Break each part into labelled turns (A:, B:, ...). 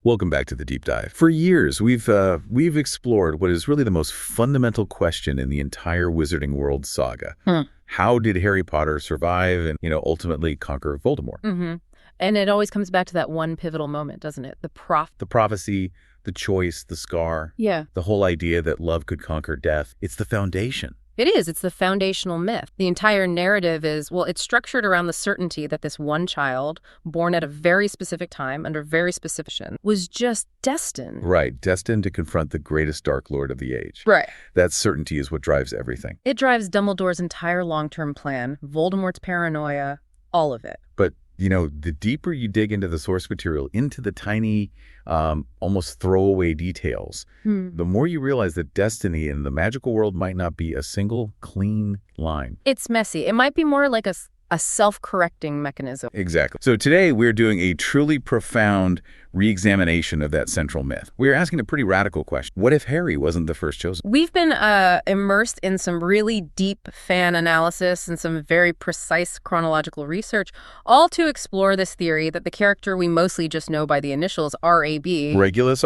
A: Welcome back to the Deep Dive. For years, we've explored what is really the most fundamental question in the entire Wizarding World saga. How did Harry Potter survive and, ultimately conquer Voldemort?
B: And it always comes back to that one pivotal moment, doesn't it? The
A: prophecy, the choice, the scar.
B: Yeah.
A: The whole idea that love could conquer death. It's the foundation.
B: It is. It's the foundational myth. The entire narrative is, it's structured around the certainty that this one child, born at a very specific time, under very specific conditions, was just destined.
A: Right. Destined to confront the greatest Dark Lord of the age.
B: Right.
A: That certainty is what drives everything.
B: It drives Dumbledore's entire long-term plan, Voldemort's paranoia, all of it.
A: But the deeper you dig into the source material, into the tiny, almost throwaway details, the more you realize that destiny in the magical world might not be a single clean line.
B: It's messy. It might be more like a self-correcting mechanism.
A: Exactly. So today we're doing a truly profound re-examination of that central myth. We're asking a pretty radical question. What if Harry wasn't the first chosen?
B: We've been immersed in some really deep fan analysis and some very precise chronological research, all to explore this theory that the character we mostly just know by the initials R.A.B.
A: Regulus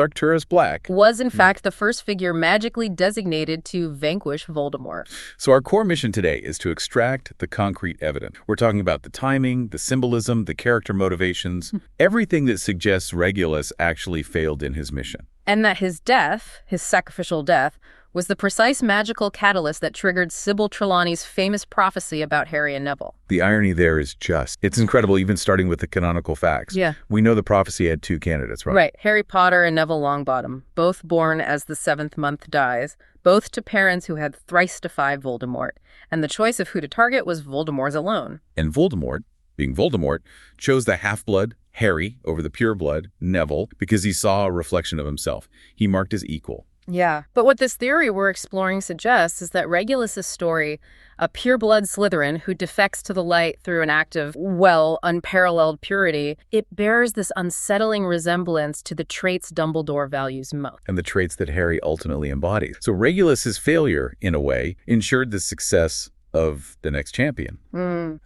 A: Black
B: was in fact the first figure magically designated to vanquish Voldemort.
A: So our core mission today is to extract the concrete evidence. We're talking about the timing, the symbolism, the character motivations, everything that suggests Regulus actually failed in his mission.
B: And that his death, his sacrificial death, was the precise magical catalyst that triggered Sybill Trelawney's famous prophecy about Harry and Neville.
A: The irony there is it's incredible, even starting with the canonical facts.
B: Yeah.
A: We know the prophecy had two candidates, right?
B: Right. Harry Potter and Neville Longbottom, both born as the seventh month dies, both to parents who had thrice defied Voldemort. And the choice of who to target was Voldemort's alone.
A: And Voldemort, being Voldemort, chose the half-blood, Harry, over the pureblood, Neville, because he saw a reflection of himself. He marked as equal.
B: Yeah. But what this theory we're exploring suggests is that Regulus' story, a pureblood Slytherin who defects to the light through an act of, unparalleled purity, it bears this unsettling resemblance to the traits Dumbledore values most.
A: And the traits that Harry ultimately embodies. So Regulus' failure, in a way, ensured the success of the next champion.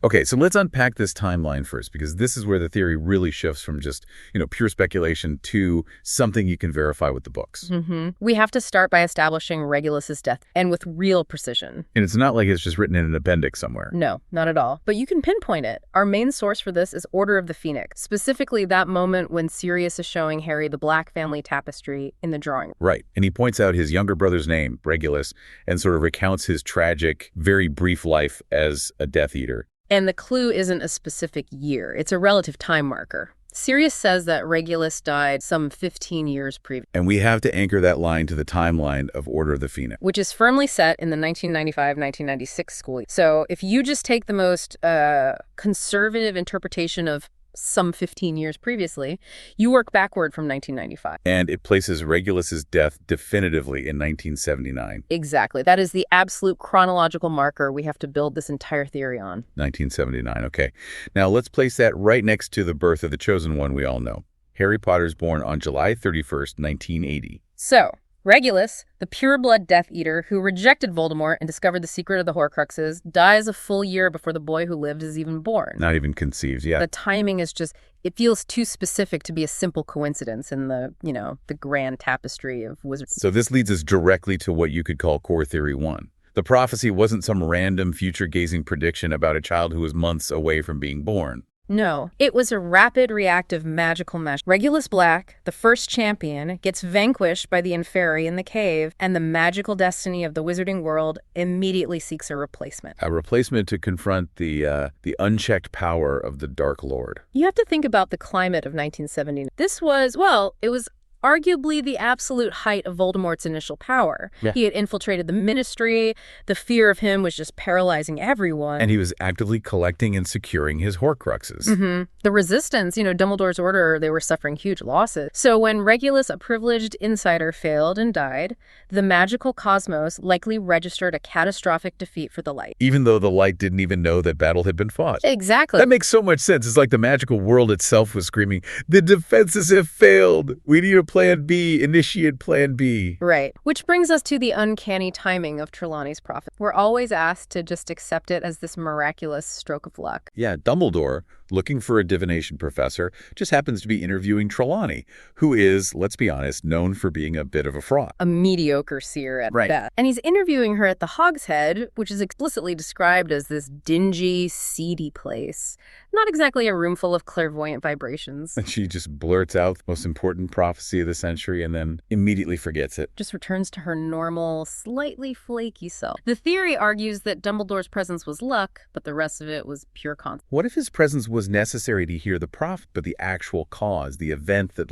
A: Okay, so let's unpack this timeline first, because this is where the theory really shifts from just, pure speculation to something you can verify with the books.
B: We have to start by establishing Regulus' death, and with real precision.
A: And it's not like it's just written in an appendix somewhere.
B: No, not at all. But you can pinpoint it. Our main source for this is Order of the Phoenix, specifically that moment when Sirius is showing Harry the Black family tapestry in the drawing room.
A: Right, and he points out his younger brother's name, Regulus, and sort of recounts his tragic, very brief life as a Death Eater.
B: And the clue isn't a specific year. It's a relative time marker. Sirius says that Regulus died some 15 years previous.
A: And we have to anchor that line to the timeline of Order of the Phoenix,
B: which is firmly set in the 1995-1996 school year. So if you just take the most conservative interpretation of some 15 years previously, you work backward from 1995.
A: And it places Regulus' death definitively in 1979.
B: Exactly. That is the absolute chronological marker we have to build this entire theory on.
A: 1979, okay. Now let's place that right next to the birth of the chosen one we all know. Harry Potter's born on July 31st, 1980.
B: So, Regulus, the pureblood Death Eater who rejected Voldemort and discovered the secret of the Horcruxes, dies a full year before the boy who lived is even born.
A: Not even conceived, yeah.
B: The timing is it feels too specific to be a simple coincidence in the, the grand tapestry of wizards.
A: So this leads us directly to what you could call core theory 1. The prophecy wasn't some random future-gazing prediction about a child who was months away from being born.
B: No, it was a rapid, reactive, magical mesh. Regulus Black, the first champion, gets vanquished by the Inferi in the cave, and the magical destiny of the wizarding world immediately seeks a replacement.
A: A replacement to confront the unchecked power of the Dark Lord.
B: You have to think about the climate of 1970. This was, it was arguably the absolute height of Voldemort's initial power. Yeah. He had infiltrated the Ministry. The fear of him was just paralyzing everyone.
A: And he was actively collecting and securing his Horcruxes.
B: The Resistance, Dumbledore's order, they were suffering huge losses. So when Regulus, a privileged insider, failed and died, the magical cosmos likely registered a catastrophic defeat for the Light.
A: Even though the Light didn't even know that battle had been fought.
B: Exactly.
A: That makes so much sense. It's like the magical world itself was screaming, the defenses have failed. We need a Plan B, initiate Plan B.
B: Right. Which brings us to the uncanny timing of Trelawney's prophet. We're always asked to just accept it as this miraculous stroke of luck.
A: Yeah, Dumbledore, looking for a divination professor, just happens to be interviewing Trelawney, who is, let's be honest, known for being a bit of a fraud.
B: A mediocre seer at
A: Right.
B: best. And he's interviewing her at the Hogshead, which is explicitly described as this dingy, seedy place. Not exactly a room full of clairvoyant vibrations.
A: And she just blurts out the most important prophecy of the century and then immediately forgets it.
B: Just returns to her normal, slightly flaky self. The theory argues that Dumbledore's presence was luck, but the rest of it was pure concept.
A: What if his presence was necessary to hear the prophet, but the actual cause, the event that,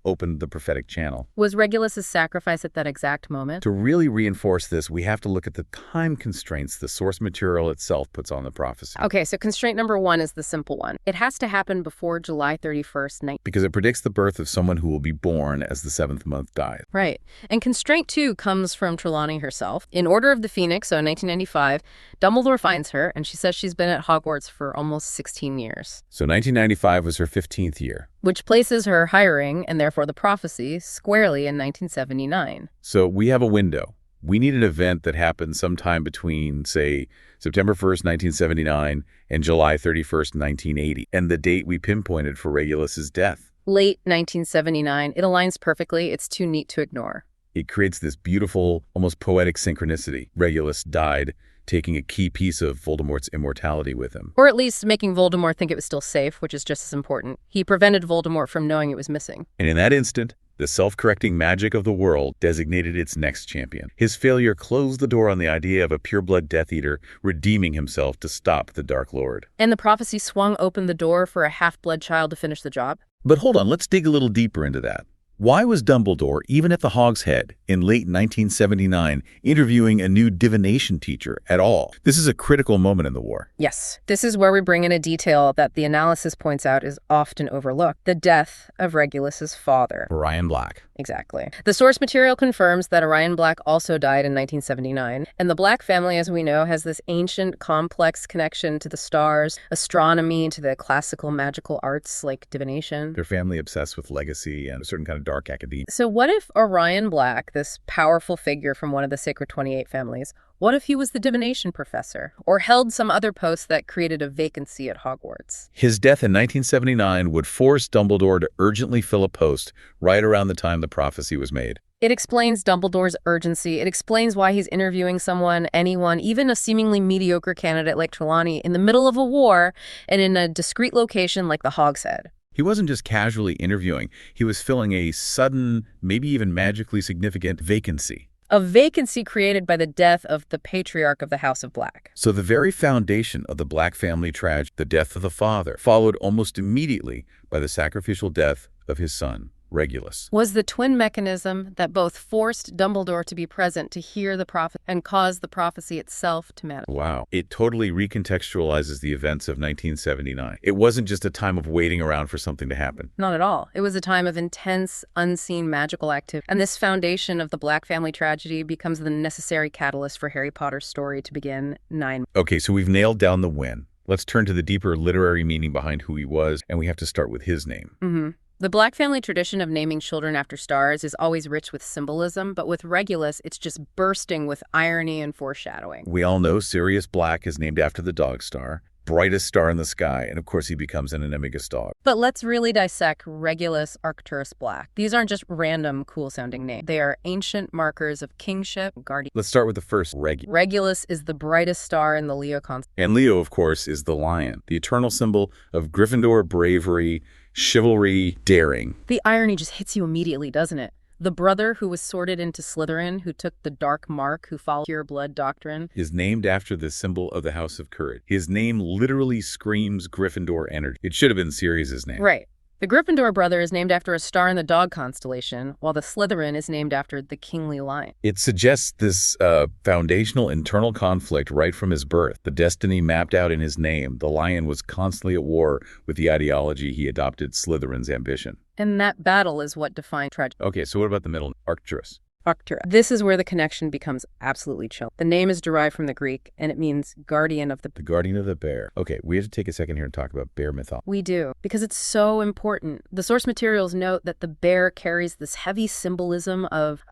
A: opened the prophetic channel?
B: Was Regulus's sacrifice at that exact moment?
A: To really reinforce this, we have to look at the time constraints the source material itself puts on the prophecy.
B: Okay, so constraint number 1 is the simple one. It has to happen before July 31st,
A: Because it predicts the birth of someone who will be born as the 7th month dies.
B: Right. And constraint 2 comes from Trelawney herself. In Order of the Phoenix, so in 1995, Dumbledore finds her, and she says she's been at Hogwarts for almost 16 years.
A: So 1995 was her 15th year.
B: Which places her hiring, and therefore the prophecy, squarely in 1979.
A: So we have a window. We need an event that happened sometime between, say, September 1st, 1979 and July 31st, 1980, and the date we pinpointed for Regulus's death.
B: Late 1979. It aligns perfectly. It's too neat to ignore.
A: It creates this beautiful, almost poetic synchronicity. Regulus died, taking a key piece of Voldemort's immortality with him.
B: Or at least making Voldemort think it was still safe, which is just as important. He prevented Voldemort from knowing it was missing.
A: And in that instant, the self-correcting magic of the world designated its next champion. His failure closed the door on the idea of a pureblood Death Eater redeeming himself to stop the Dark Lord.
B: And the prophecy swung open the door for a half-blood child to finish the job?
A: But hold on, let's dig a little deeper into that. Why was Dumbledore, even at the Hogshead in late 1979, interviewing a new divination teacher at all? This is a critical moment in the war.
B: Yes. This is where we bring in a detail that the analysis points out is often overlooked. The death of Regulus's father.
A: Orion Black.
B: Exactly. The source material confirms that Orion Black also died in 1979, and the Black family, as we know, has this ancient, complex connection to the stars, astronomy, to the classical magical arts like divination.
A: Their family obsessed with legacy and a certain kind of dark academia.
B: So what if Orion Black, this powerful figure from one of the Sacred 28 families, what if he was the divination professor, or held some other post that created a vacancy at Hogwarts?
A: His death in 1979 would force Dumbledore to urgently fill a post right around the time the prophecy was made.
B: It explains Dumbledore's urgency. It explains why he's interviewing someone, anyone, even a seemingly mediocre candidate like Trelawney, in the middle of a war and in a discreet location like the Hogshead.
A: He wasn't just casually interviewing. He was filling a sudden, maybe even magically significant vacancy.
B: A vacancy created by the death of the patriarch of the House of Black.
A: So the very foundation of the Black family tragedy, the death of the father, followed almost immediately by the sacrificial death of his son, Regulus.
B: Was the twin mechanism that both forced Dumbledore to be present to hear the prophet and caused the prophecy itself to manifest.
A: Wow. It totally recontextualizes the events of 1979. It wasn't just a time of waiting around for something to happen.
B: Not at all. It was a time of intense, unseen magical activity. And this foundation of the Black family tragedy becomes the necessary catalyst for Harry Potter's story to begin 9.
A: Okay, so we've nailed down the when. Let's turn to the deeper literary meaning behind who he was, and we have to start with his name.
B: The Black family tradition of naming children after stars is always rich with symbolism, but with Regulus, it's just bursting with irony and foreshadowing.
A: We all know Sirius Black is named after the dog star, brightest star in the sky, and of course he becomes an Animagus dog.
B: But let's really dissect Regulus Arcturus Black. These aren't just random cool-sounding names. They are ancient markers of kingship, guardian.
A: Let's start with the first,
B: Regulus is the brightest star in the Leo constellation.
A: And Leo, of course, is the lion, the eternal symbol of Gryffindor bravery, chivalry, daring.
B: The irony just hits you immediately, doesn't it? The brother who was sorted into Slytherin, who took the dark mark, who followed pure blood doctrine,
A: is named after the symbol of the House of Courage. His name literally screams Gryffindor energy. It should have been Sirius's name.
B: Right. The Gryffindor brother is named after a star in the dog constellation, while the Slytherin is named after the kingly lion.
A: It suggests this foundational internal conflict right from his birth. The destiny mapped out in his name. The lion was constantly at war with the ideology he adopted, Slytherin's ambition.
B: And that battle is what defined tragedy.
A: Okay, so what about the middle, Arcturus?
B: Arctura. This is where the connection becomes absolutely chill. The name is derived from the Greek, and it means guardian of the...
A: The guardian of the bear. Okay, we have to take a second here and talk about bear mythology.
B: We do, because it's so important. The source materials note that the bear carries this heavy symbolism of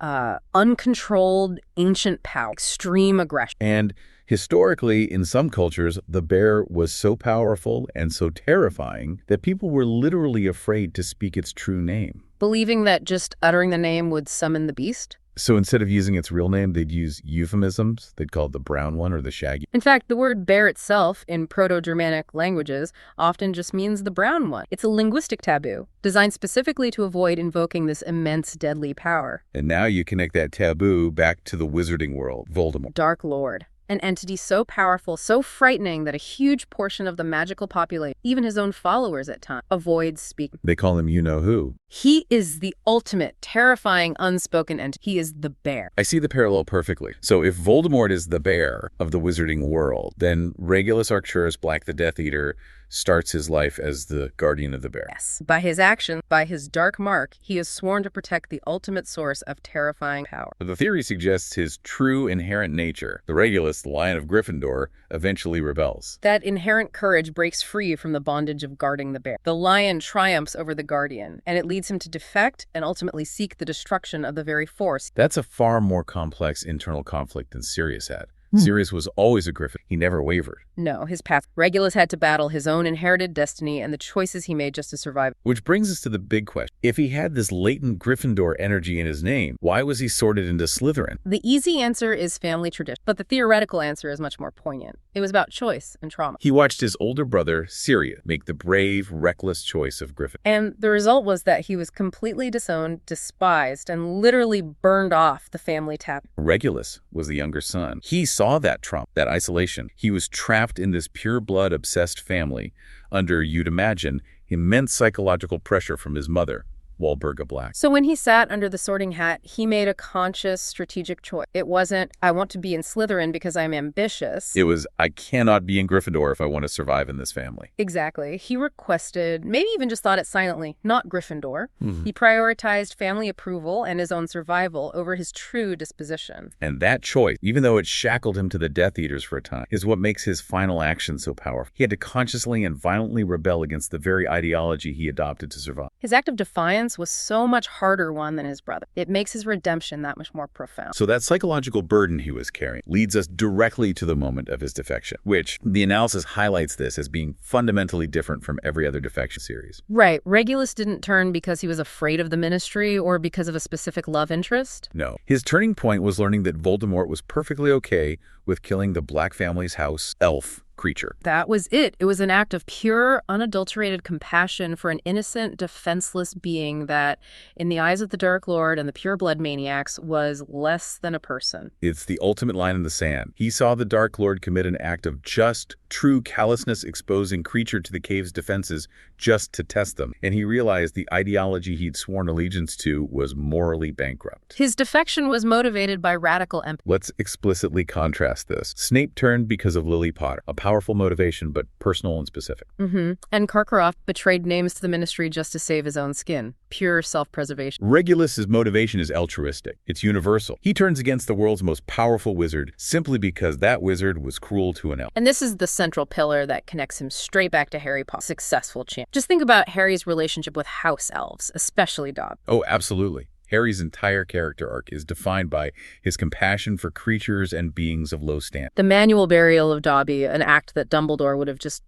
B: uncontrolled ancient power, extreme aggression.
A: And historically, in some cultures, the bear was so powerful and so terrifying that people were literally afraid to speak its true name.
B: Believing that just uttering the name would summon the beast?
A: So instead of using its real name, they'd use euphemisms. They'd call it the brown one or the shaggy.
B: In fact, the word bear itself in Proto-Germanic languages often just means the brown one. It's a linguistic taboo, designed specifically to avoid invoking this immense deadly power.
A: And now you connect that taboo back to the wizarding world, Voldemort.
B: Dark Lord. An entity so powerful, so frightening that a huge portion of the magical population, even his own followers at times, avoids speaking.
A: They call him you-know-who.
B: He is the ultimate, terrifying, unspoken entity. He is the bear.
A: I see the parallel perfectly. So if Voldemort is the bear of the wizarding world, then Regulus Black the Death Eater starts his life as the guardian of the bear.
B: Yes. By his action, by his dark mark, he is sworn to protect the ultimate source of terrifying power.
A: The theory suggests his true inherent nature. The Regulus, the Lion of Gryffindor, eventually rebels.
B: That inherent courage breaks free from the bondage of guarding the bear. The lion triumphs over the guardian, and it leads him to defect and ultimately seek the destruction of the very force.
A: That's a far more complex internal conflict than Sirius had. Sirius was always a Griffin. He never wavered.
B: No, his path. Regulus had to battle his own inherited destiny and the choices he made just to survive.
A: Which brings us to the big question. If he had this latent Gryffindor energy in his name, why was he sorted into Slytherin?
B: The easy answer is family tradition, but the theoretical answer is much more poignant. It was about choice and trauma.
A: He watched his older brother, Sirius, make the brave, reckless choice of Gryffindor.
B: And the result was that he was completely disowned, despised, and literally burned off the family tap.
A: Regulus was the younger son. He saw that trauma, that isolation. He was trapped in this pure-blood obsessed family under, you'd imagine, immense psychological pressure from his mother, Regulus Black.
B: So when he sat under the Sorting Hat, he made a conscious, strategic choice. It wasn't, I want to be in Slytherin because I'm ambitious.
A: It was, I cannot be in Gryffindor if I want to survive in this family.
B: Exactly. He requested, maybe even just thought it silently, not Gryffindor. He prioritized family approval and his own survival over his true disposition.
A: And that choice, even though it shackled him to the Death Eaters for a time, is what makes his final action so powerful. He had to consciously and violently rebel against the very ideology he adopted to survive.
B: His act of defiance was so much harder one than his brother. It makes his redemption that much more profound.
A: So that psychological burden he was carrying leads us directly to the moment of his defection, which the analysis highlights this as being fundamentally different from every other defection series.
B: Right. Regulus didn't turn because he was afraid of the ministry or because of a specific love interest.
A: No. His turning point was learning that Voldemort was perfectly okay with killing the Black family's house-elf creature.
B: That was it. It was an act of pure, unadulterated compassion for an innocent, defenseless being that, in the eyes of the Dark Lord and the pure-blood maniacs, was less than a person.
A: It's the ultimate line in the sand. He saw the Dark Lord commit an act of just, true callousness exposing creature to the cave's defenses just to test them, and he realized the ideology he'd sworn allegiance to was morally bankrupt.
B: His defection was motivated by radical empathy.
A: Let's explicitly contrast this. Snape turned because of Lily Potter, a powerful motivation, but personal and specific.
B: And Karkaroff betrayed names to the ministry just to save his own skin. Pure self-preservation.
A: Regulus's motivation is altruistic. It's universal. He turns against the world's most powerful wizard simply because that wizard was cruel to an elf.
B: And this is the central pillar that connects him straight back to Harry Potter, successful champ. Just think about Harry's relationship with house-elves, especially Dobby.
A: Oh, absolutely. Harry's entire character arc is defined by his compassion for creatures and beings of low standing.
B: The manual burial of Dobby, an act that Dumbledore would have just,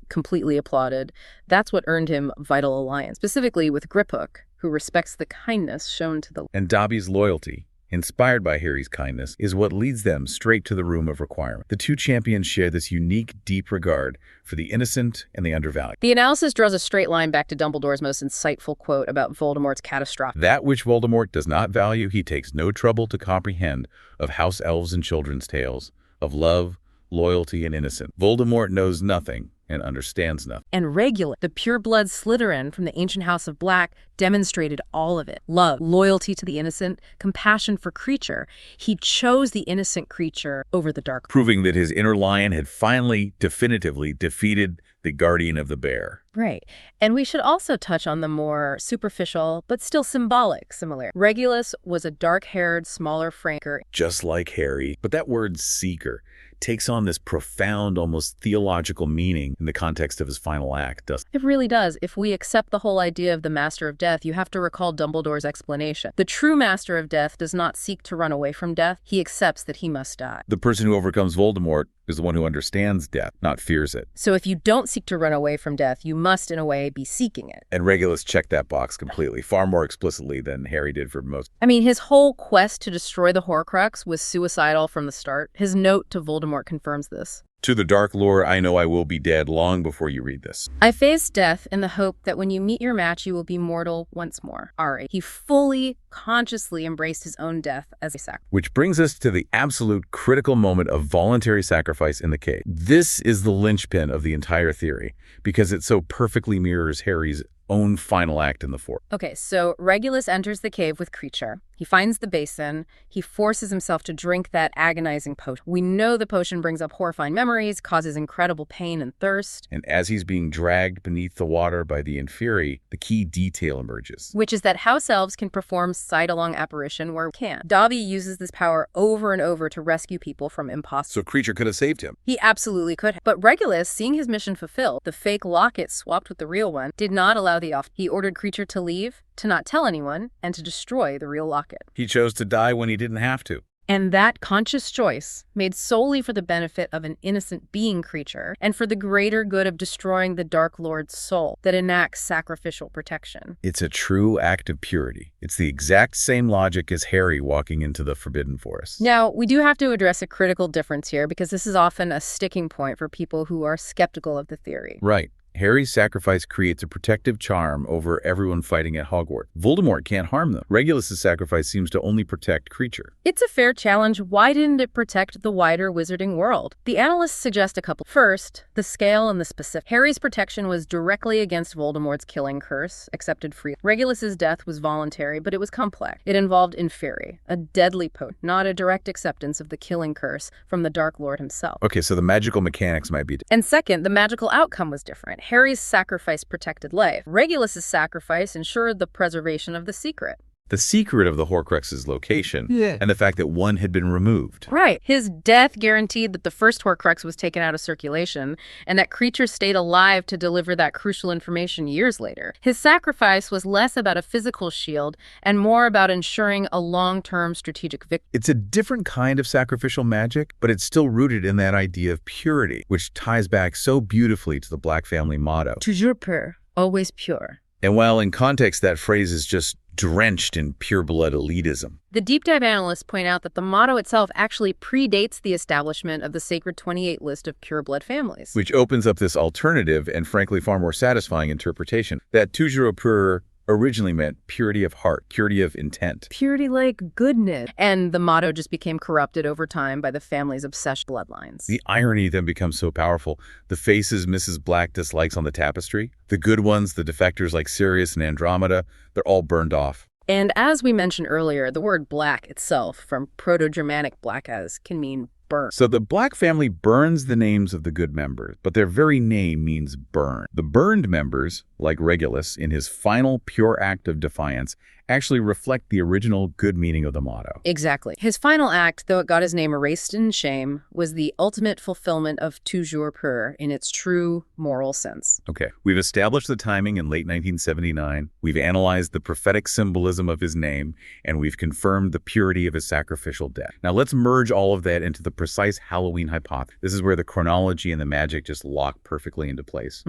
B: completely applauded, that's what earned him vital alliance, specifically with Griphook, who respects the kindness shown to the...
A: And Dobby's loyalty, inspired by Harry's kindness, is what leads them straight to the room of requirement. The two champions share this unique, deep regard for the innocent and the undervalued.
B: The analysis draws a straight line back to Dumbledore's most insightful quote about Voldemort's catastrophe.
A: That which Voldemort does not value, he takes no trouble to comprehend, of house elves and children's tales, of love, loyalty, and innocence. Voldemort knows nothing and understands nothing.
B: And Regulus, the pure-blood Slytherin from the ancient House of Black, demonstrated all of it. Love, loyalty to the innocent, compassion for creature. He chose the innocent creature over the dark.
A: Proving that his inner lion had finally, definitively defeated the guardian of the bear.
B: Right. And we should also touch on the more superficial, but still symbolic similarity. Regulus was a dark-haired, smaller franker.
A: Just like Harry. But that word seeker takes on this profound, almost theological meaning in the context of his final act, doesn't it?
B: It really does. If we accept the whole idea of the Master of Death, you have to recall Dumbledore's explanation. The true Master of Death does not seek to run away from death. He accepts that he must die.
A: The person who overcomes Voldemort is the one who understands death, not fears it.
B: So if you don't seek to run away from death, you must, in a way, be seeking it.
A: And Regulus checked that box completely, far more explicitly than Harry did for most.
B: I mean, his whole quest to destroy the Horcrux was suicidal from the start. His note to Voldemort confirms this.
A: To the Dark Lord, I know I will be dead long before you read this.
B: I face death in the hope that when you meet your match, you will be mortal once more. Ari. He fully, consciously embraced his own death as a sacrifice.
A: Which brings us to the absolute critical moment of voluntary sacrifice in the cave. This is the linchpin of the entire theory, because it so perfectly mirrors Harry's own final act in the fort.
B: Okay, so Regulus enters the cave with Kreacher. He finds the basin. He forces himself to drink that agonizing potion. We know the potion brings up horrifying memories, causes incredible pain and thirst.
A: And as he's being dragged beneath the water by the Inferi, the key detail emerges.
B: Which is that house-elves can perform sight-along apparition where we can't. Dobby uses this power over and over to rescue people from imposters.
A: So Kreacher could have saved him.
B: He absolutely could have. But Regulus, seeing his mission fulfilled, the fake locket swapped with the real one, did not allow the off. He ordered Kreacher to leave, to not tell anyone, and to destroy the real locket.
A: He chose to die when he didn't have to.
B: And that conscious choice, made solely for the benefit of an innocent being Kreacher, and for the greater good of destroying the Dark Lord's soul, that enacts sacrificial protection.
A: It's a true act of purity. It's the exact same logic as Harry walking into the Forbidden Forest.
B: Now, we do have to address a critical difference here, because this is often a sticking point for people who are skeptical of the theory.
A: Right. Harry's sacrifice creates a protective charm over everyone fighting at Hogwarts. Voldemort can't harm them. Regulus' sacrifice seems to only protect Kreacher.
B: It's a fair challenge. Why didn't it protect the wider wizarding world? The analysts suggest a couple. First, the scale and the specific. Harry's protection was directly against Voldemort's killing curse, accepted freely. Regulus' death was voluntary, but it was complex. It involved Inferi, a deadly potent, not a direct acceptance of the killing curse from the Dark Lord himself.
A: Okay, so the magical mechanics might be...
B: And second, the magical outcome was different. Harry's sacrifice protected life. Regulus' sacrifice ensured the preservation of the secret.
A: The secret of the Horcrux's location, and the fact that one had been removed.
B: Right. His death guaranteed that the first Horcrux was taken out of circulation, and that Kreacher stayed alive to deliver that crucial information years later. His sacrifice was less about a physical shield and more about ensuring a long-term strategic victory.
A: It's a different kind of sacrificial magic, but it's still rooted in that idea of purity, which ties back so beautifully to the Black family motto.
B: Toujours pur, always pure.
A: And while in context that phrase is just drenched in pure-blood elitism.
B: The deep dive analysts point out that the motto itself actually predates the establishment of the sacred 28 list of pure-blood families.
A: Which opens up this alternative and frankly far more satisfying interpretation that toujours pur originally meant purity of heart, purity of intent.
B: Purity like goodness. And the motto just became corrupted over time by the family's obsession bloodlines.
A: The irony then becomes so powerful. The faces Mrs. Black dislikes on the tapestry, the good ones, the defectors like Sirius and Andromeda, they're all burned off.
B: And as we mentioned earlier, the word black itself, from Proto-Germanic black as, can mean burn.
A: So the Black family burns the names of the good members, but their very name means burn. The burned members, like Regulus, in his final pure act of defiance, actually reflect the original good meaning of the motto.
B: Exactly. His final act, though it got his name erased in shame, was the ultimate fulfillment of toujours pur in its true moral sense.
A: Okay, we've established the timing in late 1979, we've analyzed the prophetic symbolism of his name, and we've confirmed the purity of his sacrificial death. Now let's merge all of that into the precise Halloween hypothesis. This is where the chronology and the magic just lock perfectly into place.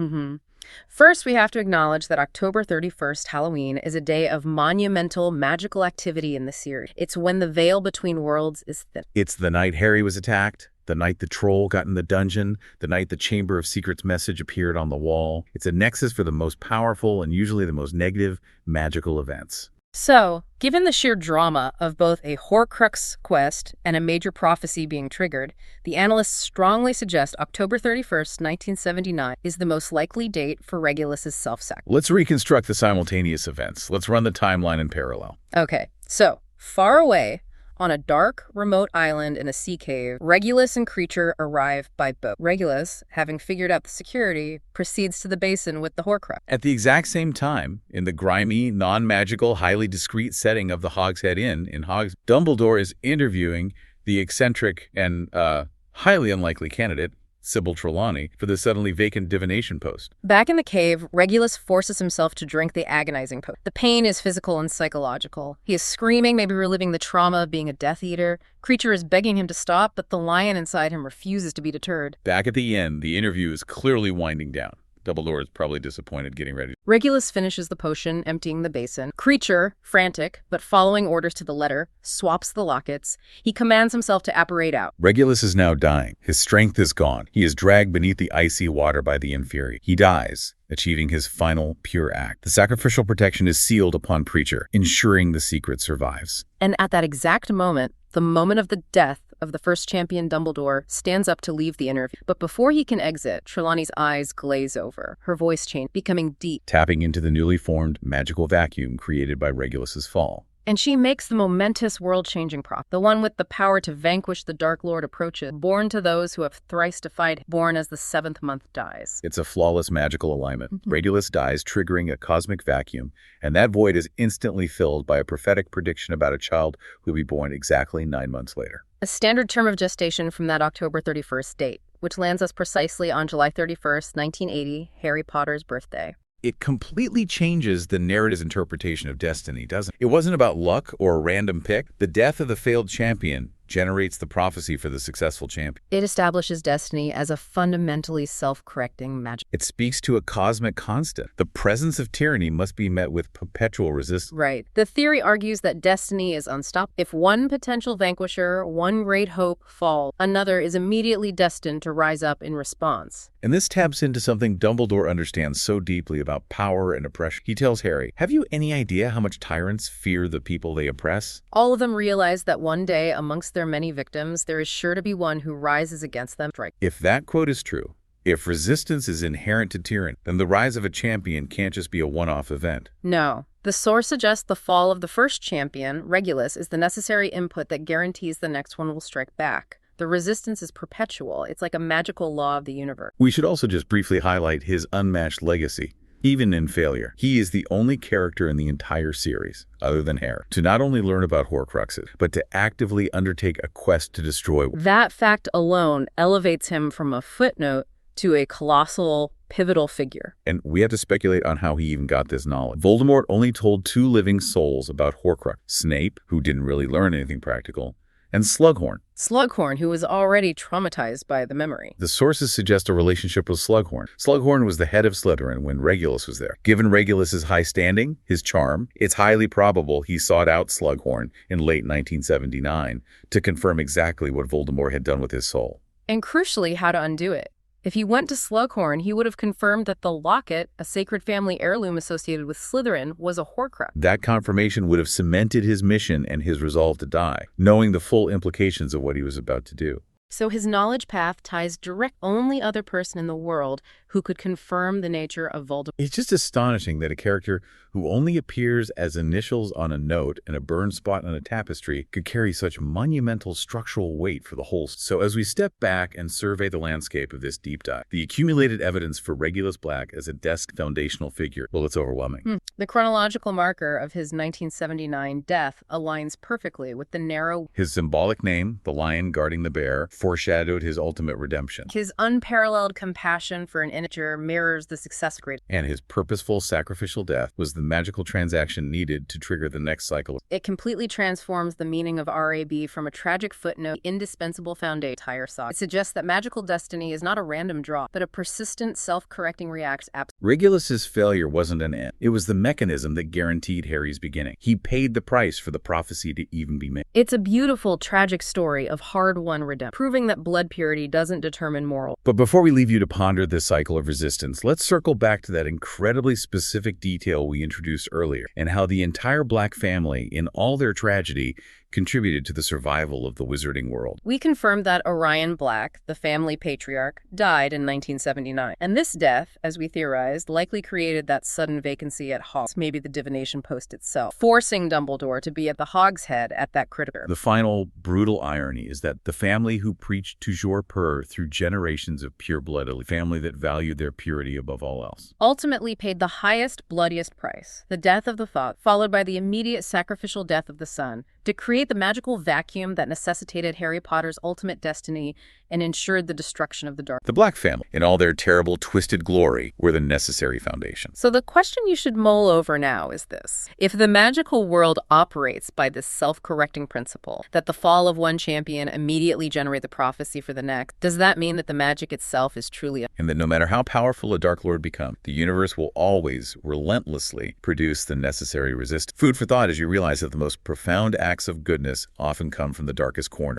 B: First, we have to acknowledge that October 31st, Halloween, is a day of monumental magical activity in the series. It's when the veil between worlds is thin.
A: It's the night Harry was attacked, the night the troll got in the dungeon, the night the Chamber of Secrets message appeared on the wall. It's a nexus for the most powerful and usually the most negative magical events.
B: So, given the sheer drama of both a Horcrux quest and a major prophecy being triggered, the analysts strongly suggest October 31st, 1979 is the most likely date for Regulus' self-sacrifice.
A: Let's reconstruct the simultaneous events. Let's run the timeline in parallel.
B: Okay, so, far away, On a dark, remote island in a sea cave, Regulus and Creature arrive by boat. Regulus, having figured out the security, proceeds to the basin with the Horcrux.
A: At the exact same time, in the grimy, non-magical, highly discreet setting of the Hogshead Inn in Hogs, Dumbledore is interviewing the eccentric and highly unlikely candidate, Sybill Trelawney, for the suddenly vacant divination post.
B: Back in the cave, Regulus forces himself to drink the agonizing potion. The pain is physical and psychological. He is screaming, maybe reliving the trauma of being a Death Eater. Creature is begging him to stop, but the lion inside him refuses to be deterred.
A: Back at the inn, the interview is clearly winding down. Dumbledore is probably disappointed getting ready.
B: Regulus finishes the potion, emptying the basin. Creature, frantic, but following orders to the letter, swaps the lockets. He commands himself to apparate out.
A: Regulus is now dying. His strength is gone. He is dragged beneath the icy water by the Inferi. He dies, achieving his final pure act. The sacrificial protection is sealed upon Creature, ensuring the secret survives.
B: And at that exact moment, the moment of the death of the first champion, Dumbledore stands up to leave the interview. But before he can exit, Trelawney's eyes glaze over. Her voice changes, becoming deep,
A: tapping into the newly formed magical vacuum created by Regulus's fall.
B: And she makes the momentous world-changing prop, the one with the power to vanquish the Dark Lord approaches, born to those who have thrice defied, born as the seventh month dies.
A: It's a flawless magical alignment. Regulus dies, triggering a cosmic vacuum, and that void is instantly filled by a prophetic prediction about a child who will be born exactly 9 months later.
B: A standard term of gestation from that October 31st date, which lands us precisely on July 31st, 1980, Harry Potter's birthday.
A: It completely changes the narrative's interpretation of destiny, doesn't it? It wasn't about luck or a random pick. The death of the failed champion generates the prophecy for the successful champion.
B: It establishes destiny as a fundamentally self-correcting magic.
A: It speaks to a cosmic constant. The presence of tyranny must be met with perpetual resistance.
B: Right. The theory argues that destiny is unstoppable. If one potential vanquisher, one great hope, falls, another is immediately destined to rise up in response.
A: And this taps into something Dumbledore understands so deeply about power and oppression. He tells Harry, "Have you any idea how much tyrants fear the people they oppress?"
B: All of them realize that one day, amongst their many victims, there is sure to be one who rises against them.
A: If that quote is true, if resistance is inherent to tyranny, then the rise of a champion can't just be a one-off event.
B: No. The source suggests the fall of the first champion, Regulus, is the necessary input that guarantees the next one will strike back. The resistance is perpetual. It's like a magical law of the universe.
A: We should also just briefly highlight his unmatched legacy. Even in failure, he is the only character in the entire series, other than Harry, to not only learn about Horcruxes, but to actively undertake a quest to destroy.
B: That fact alone elevates him from a footnote to a colossal, pivotal figure.
A: And we have to speculate on how he even got this knowledge. Voldemort only told 2 living souls about Horcrux. Snape, who didn't really learn anything practical, and Slughorn.
B: Slughorn, who was already traumatized by the memory.
A: The sources suggest a relationship with Slughorn. Slughorn was the head of Slytherin when Regulus was there. Given Regulus's high standing, his charm, it's highly probable he sought out Slughorn in late 1979 to confirm exactly what Voldemort had done with his soul.
B: And crucially, how to undo it. If he went to Slughorn, he would have confirmed that the locket, a sacred family heirloom associated with Slytherin, was a Horcrux.
A: That confirmation would have cemented his mission and his resolve to die, knowing the full implications of what he was about to do.
B: So his knowledge path ties direct only other person in the world who could confirm the nature of Voldemort.
A: It's just astonishing that a character who only appears as initials on a note and a burned spot on a tapestry could carry such monumental structural weight for the whole. So as we step back and survey the landscape of this deep dive, the accumulated evidence for Regulus Black as a desk foundational figure, well, it's overwhelming.
B: The chronological marker of his 1979 death aligns perfectly with the narrow.
A: His symbolic name, the lion guarding the bear, foreshadowed his ultimate redemption.
B: His unparalleled compassion for an integer mirrors the success rate.
A: And his purposeful sacrificial death was the magical transaction needed to trigger the next cycle.
B: It completely transforms the meaning of RAB from a tragic footnote, indispensable foundation, entire saga. It suggests that magical destiny is not a random draw, but a persistent, self-correcting reaction.
A: Regulus's failure wasn't an end. It was the mechanism that guaranteed Harry's beginning. He paid the price for the prophecy to even be made.
B: It's a beautiful, tragic story of hard-won redemption, proving that blood purity doesn't determine moral.
A: But before we leave you to ponder this cycle of resistance, let's circle back to that incredibly specific detail we introduced earlier, and how the entire Black family, in all their tragedy, contributed to the survival of the wizarding world.
B: We confirmed that Orion Black, the family patriarch, died in 1979. And this death, as we theorized, likely created that sudden vacancy at Hogwarts, maybe the divination post itself, forcing Dumbledore to be at the Hogshead at that critical.
A: The final brutal irony is that the family who preached toujours pur through generations of pure-blood, a family that valued their purity above all else,
B: ultimately paid the highest, bloodiest price, the death of the father, followed by the immediate sacrificial death of the son, to create the magical vacuum that necessitated Harry Potter's ultimate destiny and ensured the destruction of the dark.
A: The Black family, in all their terrible, twisted glory, were the necessary foundation.
B: So the question you should mull over now is this. If the magical world operates by this self-correcting principle, that the fall of one champion immediately generates the prophecy for the next, does that mean that the magic itself is truly
A: and that no matter how powerful a Dark Lord becomes, the universe will always, relentlessly, produce the necessary resistance? Food for thought as you realize that the most profound acts of goodness often come from the darkest corner.